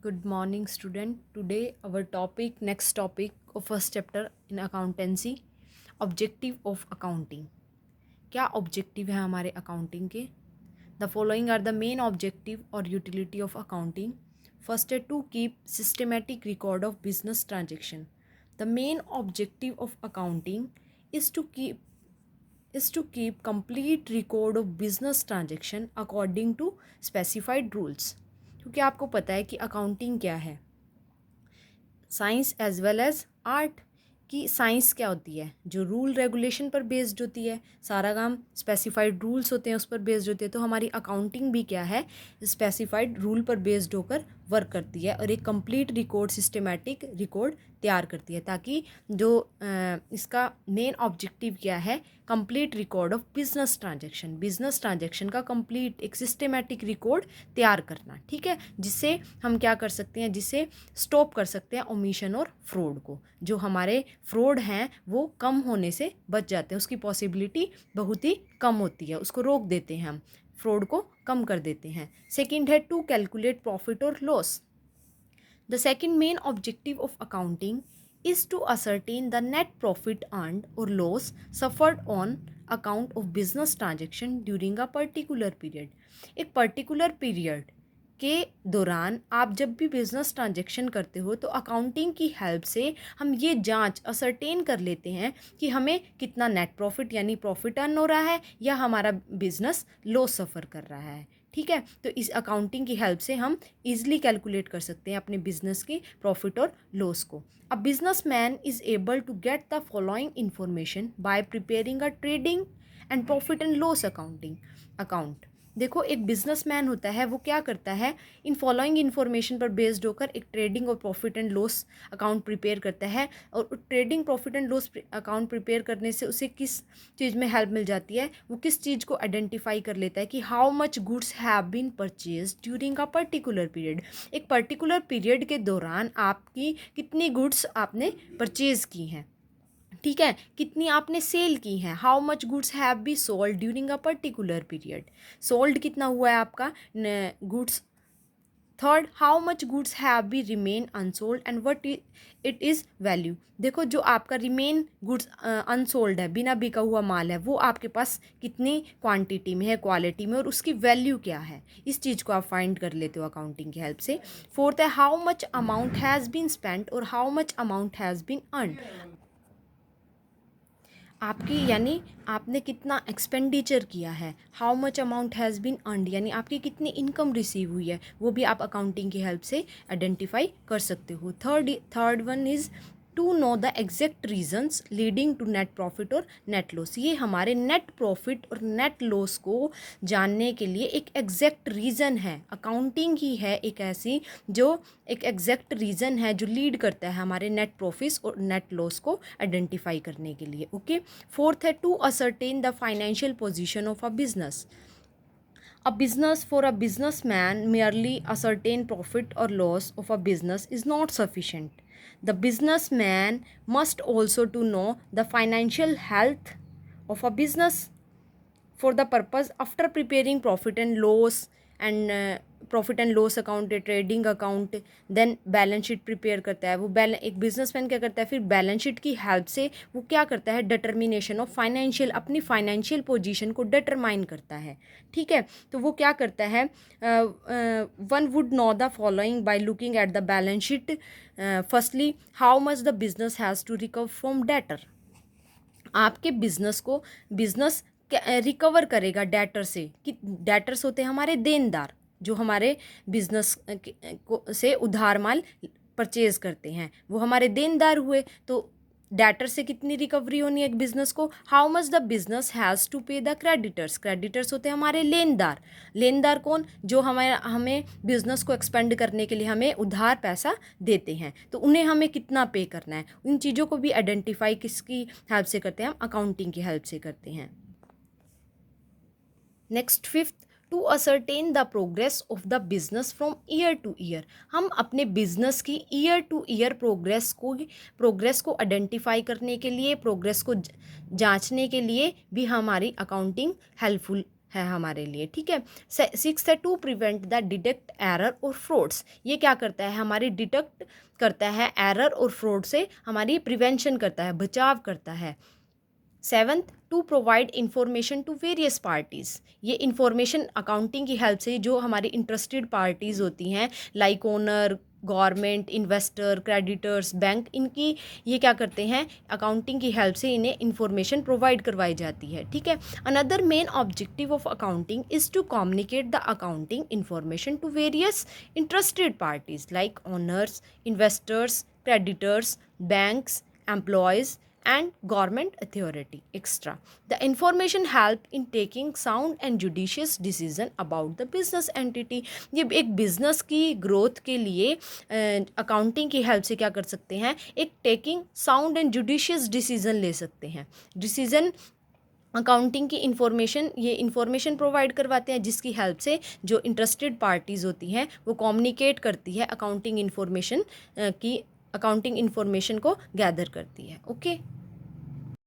Good morning, student. Today, our next topic of first chapter in accountancy, objective of accounting. क्या objective है हमारे accounting के? The following are the main objective और utility of accounting. First है to keep systematic record of business transaction. The main objective of accounting is to keep complete record of business transaction according to specified rules. क्योंकि आपको पता है कि accounting क्या है, science as well as art. कि science क्या होती है, जो रूल रेगुलेशन पर बेस्ड होती है, सारा काम स्पेसिफाइड रूल्स होते हैं उस पर बेस्ड होती है. तो हमारी अकाउंटिंग भी क्या है, स्पेसिफाइड रूल पर बेस्ड होकर वर्क करती है और एक कंप्लीट रिकॉर्ड, सिस्टमेटिक रिकॉर्ड तैयार करती है, ताकि जो इसका मेन ऑब्जेक्टिव क्या है, complete record of business transaction का कंप्लीट एक सिस्टमेटिक रिकॉर्ड तैयार करना. ठीक है, जिससे हम क्या कर सकते हैं, जिससे स्टॉप कर सकते हैं ओमिशन और फ्रॉड को. जो हमारे फ्रॉड हैं वो कम होने से बच जाते हैं, उसकी पॉसिबिलिटी बहुत ही कम होती है, उसको रोक देते हैं हम, फ्रॉड को कम कर देते हैं. सेकंड है टू कैलकुलेट प्रॉफिट और loss. The second main objective of accounting is to ascertain the net profit earned or loss suffered on account of business transaction during a particular period. एक particular period के दौरान आप जब भी business transaction करते हो तो अकाउंटिंग की हेल्प से हम ये जांच असरटेन कर लेते हैं कि हमें कितना नेट प्रॉफिट यानी प्रॉफिट अर्न हो रहा है या हमारा बिजनेस लॉस सफ़र कर रहा है. ठीक है, तो इस अकाउंटिंग की हेल्प से हम इजीली कैलकुलेट कर सकते हैं अपने बिजनेस की प्रॉफिट और लॉस को. A business man is able to get the following information by preparing a trading and profit and loss account. देखो, एक बिजनेसमैन होता है वो क्या करता है, इन फॉलोइंग इन्फॉर्मेशन पर बेस्ड होकर एक ट्रेडिंग और profit and loss account prepare करता है. और trading profit and loss account prepare करने से उसे किस चीज़ में हेल्प मिल जाती है, वो किस चीज़ को आइडेंटिफाई कर लेता है कि how much goods have been purchase during a particular period. एक पर्टिकुलर पीरियड के दौरान आपकी कितनी गुड्स आपने परचेज की हैं. ठीक है, कितनी आपने सेल की हैं, how much goods have be sold during a particular period. Sold कितना हुआ है आपका goods. Third, how much goods have be remain unsold and what it is value. देखो, जो आपका रिमेन गुड्स अनसोल्ड है, बिना बिका हुआ माल है, वो आपके पास कितनी क्वांटिटी में है, क्वालिटी में, और उसकी वैल्यू क्या है, इस चीज़ को आप फाइंड कर लेते हो अकाउंटिंग की हेल्प से. फोर्थ है how much amount has been spent और how much amount has been earned. आपकी यानी आपने कितना एक्सपेंडिचर किया है, how much amount has been earned यानी आपकी कितनी इनकम रिसीव हुई है, वो भी आप अकाउंटिंग की हेल्प से आइडेंटिफाई कर सकते हो. Third one is to know the exact reasons leading to net profit और नेट लॉस. ये हमारे नेट प्रॉफिट और नेट लॉस को जानने के लिए एक एग्जैक्ट रीज़न है. अकाउंटिंग ही है एक ऐसी जो एक एग्जैक्ट रीज़न है जो लीड करता है हमारे नेट प्रॉफिट्स और नेट लॉस को आइडेंटिफाई करने के लिए. ओके. फोर्थ है to ascertain the financial position of a business. A business for a businessman merely ascertain profit or loss of a business is not sufficient. The businessman must also to know the financial health of a business. For the purpose, after preparing profit and loss account, trading account, then balance sheet prepare करता है. वो एक businessman क्या करता है, फिर balance sheet की help से वो क्या करता है, डिटर्मिनेशन ऑफ फाइनेंशियल, अपनी फाइनेंशियल पोजीशन को डिटरमाइन करता है. ठीक है, तो वो क्या करता है, one would know the following by looking at the balance sheet. Firstly, how much the business has to recover from debtor. आपके बिजनेस रिकवर करेगा डेटर से, कि डेटर्स होते हैं हमारे देनदार, जो हमारे बिजनेस से उधार माल परचेज करते हैं, वो हमारे देनदार हुए. तो डेटर से कितनी रिकवरी होनी है एक बिजनेस को, how much the business has to pay the creditors. Creditors होते हैं हमारे लेनदार. लेनदार कौन, जो हमें बिजनेस को एक्सपेंड करने के लिए हमें उधार पैसा देते हैं, तो उन्हें हमें कितना पे करना है. उन चीज़ों को भी आइडेंटिफाई किसकी हेल्प से करते हैं, हम अकाउंटिंग की हेल्प से करते हैं. Next, fifth, to ascertain the progress of the business from year to year. हम अपने बिजनेस की ईयर टू ईयर प्रोग्रेस को आइडेंटिफाई करने के लिए, प्रोग्रेस को जांचने के लिए भी हमारी अकाउंटिंग हेल्पफुल है हमारे लिए, ठीक है। 6 है to prevent the detect error और फ्रॉड्स, ये क्या करता है, हमारी डिटेक्ट करता है एरर और फ्रॉड से, हमारी प्रिवेंशन करता है, बचाव करता है। 7 to provide information to various parties, ये इंफॉर्मेशन अकाउंटिंग की हेल्प से जो हमारी इंटरेस्टेड पार्टीज़ होती हैं like owner, government, investor, creditors, bank, इनकी ये क्या करते हैं, अकाउंटिंग की हेल्प से इन्हें इंफॉर्मेशन प्रोवाइड करवाई जाती है, ठीक है। Another main objective of accounting is to communicate the accounting information to various interested parties like owners, investors, creditors, banks, employees and government authority extra. The information help in taking sound and judicious decision about the business entity. ये एक business की growth के लिए accounting की help से क्या कर सकते हैं, एक taking sound and judicious decision ले सकते हैं। डिसीजन अकाउंटिंग की ये इंफॉर्मेशन प्रोवाइड करवाते हैं जिसकी हेल्प से जो इंटरेस्टेड पार्टीज़ होती हैं वो कम्युनिकेट करती है अकाउंटिंग इन्फॉर्मेशन को गैदर करती है। ओके।